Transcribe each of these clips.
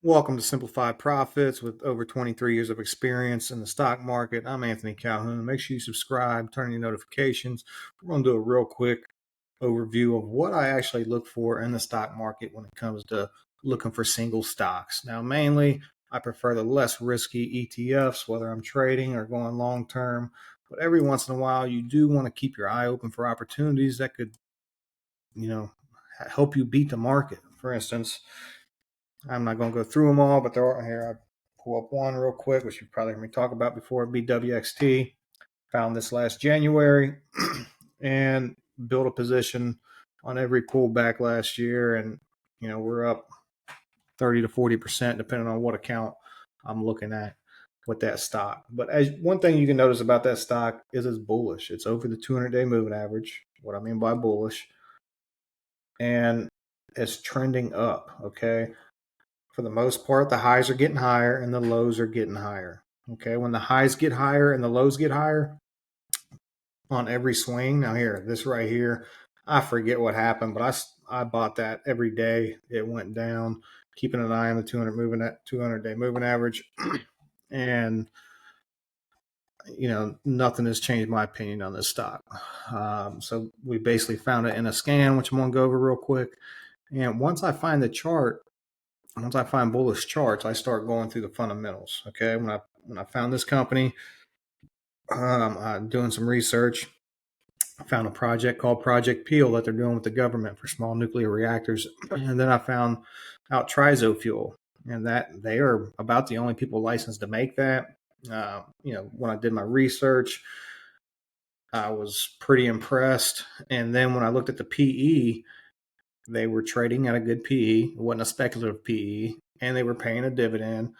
Welcome to Simplified Profits with over 23 years of experience in the stock market. I'm Anthony Calhoun. Make sure you subscribe, turn on your notifications. We're going to do a real quick overview of what I actually look for in the stock market when it comes to looking for single stocks. Now, mainly, I prefer the less risky ETFs, whether I'm trading or going long term. But every once in a while, you do want to keep your eye open for opportunities that could, you know, help you beat the market. For instance, I'm not going to go through them all, but there are here. I pull up one real quick, which you've probably heard me talk about before. BWXT. Found this last January and built a position on every pullback last year. And, we're up 30 to 40%, depending on what account I'm looking at with that stock. But as one thing you can notice about that stock is it's bullish. It's over the 200-day moving average. What I mean by bullish. And it's trending up. Okay. For the most part, the highs are getting higher and the lows are getting higher. Okay, when the highs get higher and the lows get higher on every swing. Now here, this right here, I forget what happened, but I bought that every day. It went down, keeping an eye on the 200-day moving average, and nothing has changed my opinion on this stock. So we basically found it in a scan, which I'm gonna go over real quick. And once I find the chart, once I find bullish charts, I start going through the fundamentals. Okay, when I found this company, doing some research, I found a project called Project Peel that they're doing with the government for small nuclear reactors, and then I found out Trizo Fuel, and that they are about the only people licensed to make that. When I did my research, I was pretty impressed, and then when I looked at the PE, they were trading at a good PE. It wasn't a speculative PE, and they were paying a dividend,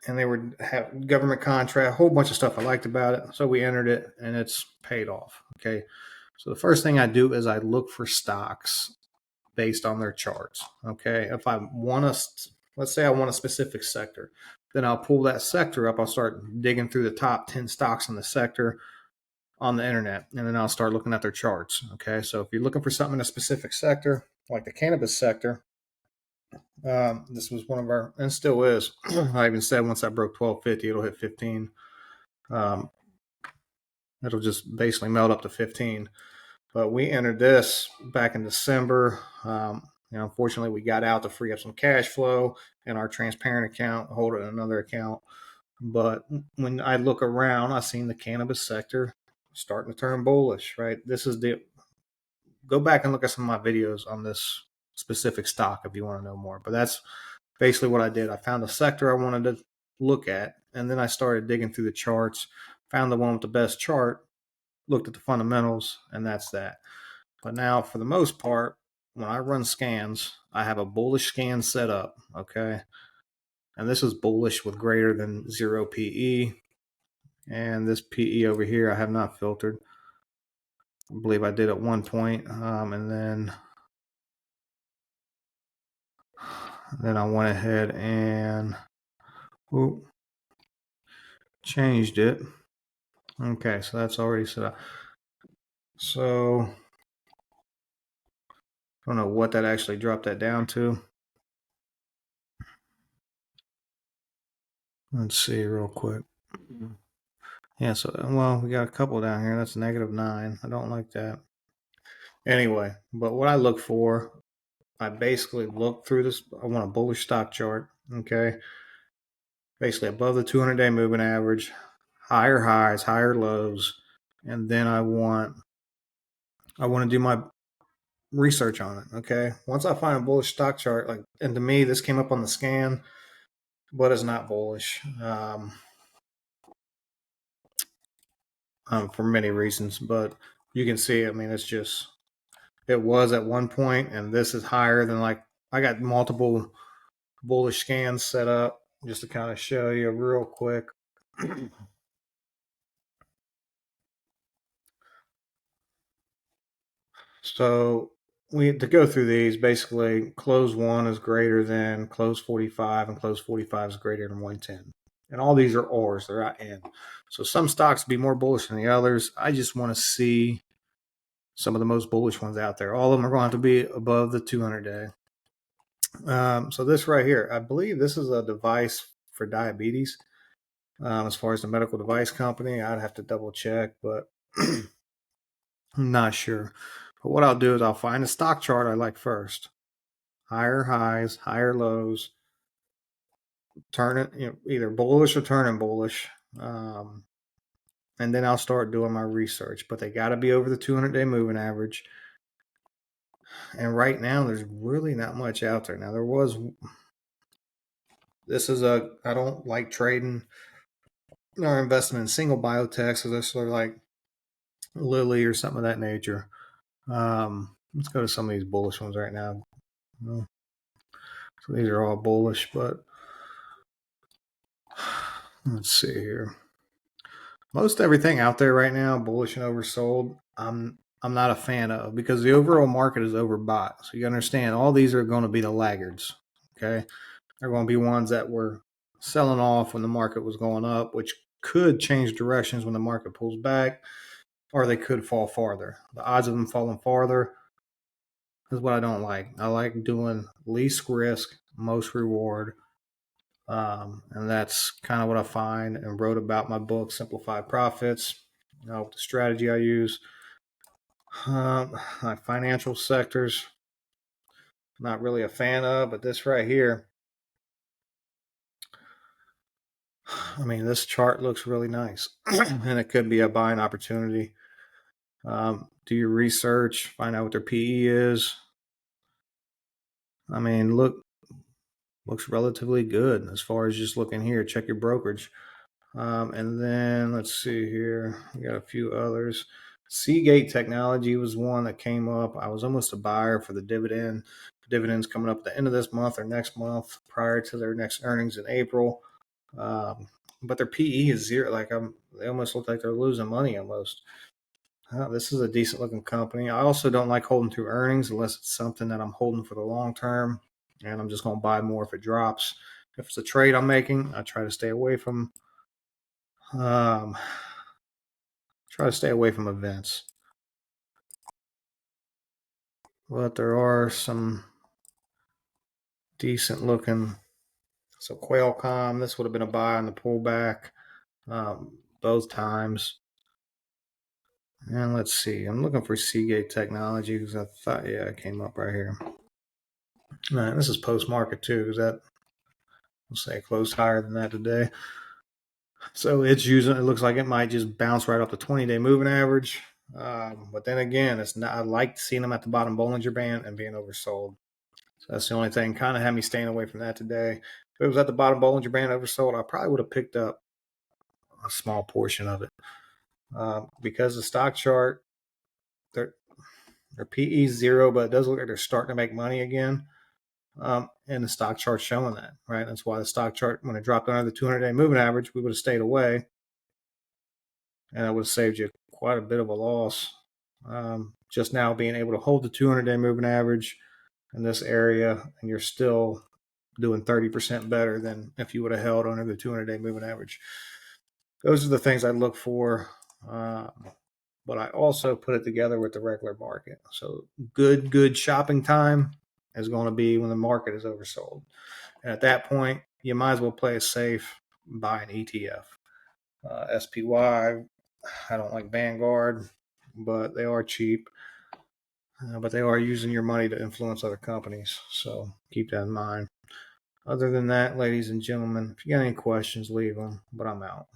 and they were have government contract, a whole bunch of stuff I liked about it. So we entered it, and it's paid off. Okay, so the first thing I do is I look for stocks based on their charts. Okay, if I want to, let's say I want a specific sector, then I'll pull that sector up. I'll start digging through the top 10 stocks in the sector on the internet, and then I'll start looking at their charts. Okay, so if you're looking for something in a specific sector, like the cannabis sector, this was one of our, and still is. I even said once I broke 1250, it'll hit 15. It'll just basically melt up to 15. But we entered this back in December. Unfortunately, we got out to free up some cash flow in our transparent account, hold it in another account. But when I look around, I've seen the cannabis sector starting to turn bullish, right? Go back and look at some of my videos on this specific stock if you want to know more. But that's basically what I did. I found a sector I wanted to look at, and then I started digging through the charts, found the one with the best chart, looked at the fundamentals, and that's that. But now, for the most part, when I run scans, I have a bullish scan set up, okay? And this is bullish with greater than 0 PE. And this PE over here, I have not filtered. I believe I did at one point. And then I went ahead and changed it. Okay, so that's already set up. So I don't know what that actually dropped that down to. Let's see real quick. Yeah, so, well, we got a couple down here. That's -9. I don't like that. Anyway, but what I look for, I basically look through this. I want a bullish stock chart, okay? Basically above the 200-day moving average, higher highs, higher lows, and then I want to do my research on it, okay? Once I find a bullish stock chart, and to me, this came up on the scan, but it's not bullish. For many reasons, but you can see, I mean, it was at one point, and this is higher than I got multiple bullish scans set up just to kind of show you real quick. So to go through these, basically close 1 is greater than close 45 and close 45 is greater than 110. And all these are ORs, they're not in. So some stocks be more bullish than the others. I just want to see some of the most bullish ones out there. All of them are going to have to be above the 200-day. So this right here, I believe this is a device for diabetes. As far as the medical device company, I'd have to double check, but I'm not sure. But what I'll do is I'll find a stock chart I like first. Higher highs, higher lows, turn it, either bullish or turning bullish. And then I'll start doing my research. But they got to be over the 200-day moving average. And right now, there's really not much out there. Now, I don't like trading or investing in single biotechs. So this are like Lilly or something of that nature. Let's go to some of these bullish ones right now. So these are all bullish, but let's see here. Most everything out there right now, bullish and oversold, I'm not a fan of because the overall market is overbought. So you understand all these are going to be the laggards. Okay. They're going to be ones that were selling off when the market was going up, which could change directions when the market pulls back, or they could fall farther. The odds of them falling farther is what I don't like. I like doing least risk, most reward. And that's kind of what I find and wrote about my book, Simplified Profits, the strategy I use. My financial sectors, not really a fan of, but this right here, I mean, this chart looks really nice and it could be a buying opportunity. Do your research, find out what their PE is. I mean, looks relatively good as far as just looking here. Check your brokerage. And then let's see here. We got a few others. Seagate Technology was one that came up. I was almost a buyer for the dividend. The dividend's coming up at the end of this month or next month prior to their next earnings in April. But their PE is zero. They almost look like they're losing money almost. This is a decent looking company. I also don't like holding through earnings unless it's something that I'm holding for the long term, and I'm just going to buy more if it drops. If it's a trade I'm making, I try to stay away from. Try to stay away from events. But there are some decent looking. So Qualcomm, this would have been a buy on the pullback both times. And let's see, I'm looking for Seagate Technology because I thought, yeah, it came up right here. Man, this is post market too, because that, we'll say, closed higher than that today. So it looks like it might just bounce right off the 20-day moving average. But then again, it's not. I like seeing them at the bottom Bollinger Band and being oversold. So that's the only thing kind of had me staying away from that today. If it was at the bottom Bollinger Band oversold, I probably would have picked up a small portion of it. Because the stock chart, their PE is zero, but it does look like they're starting to make money again. And the stock chart's showing that, right? That's why the stock chart, when it dropped under the 200-day moving average, we would have stayed away. And that would have saved you quite a bit of a loss. Just now being able to hold the 200-day moving average in this area, and you're still doing 30% better than if you would have held under the 200-day moving average. Those are the things I look for. But I also put it together with the regular market. So good shopping time is going to be when the market is oversold. And at that point, you might as well play it safe, buy an ETF. SPY, I don't like Vanguard, but they are cheap. But they are using your money to influence other companies. So keep that in mind. Other than that, ladies and gentlemen, if you got any questions, leave them. But I'm out.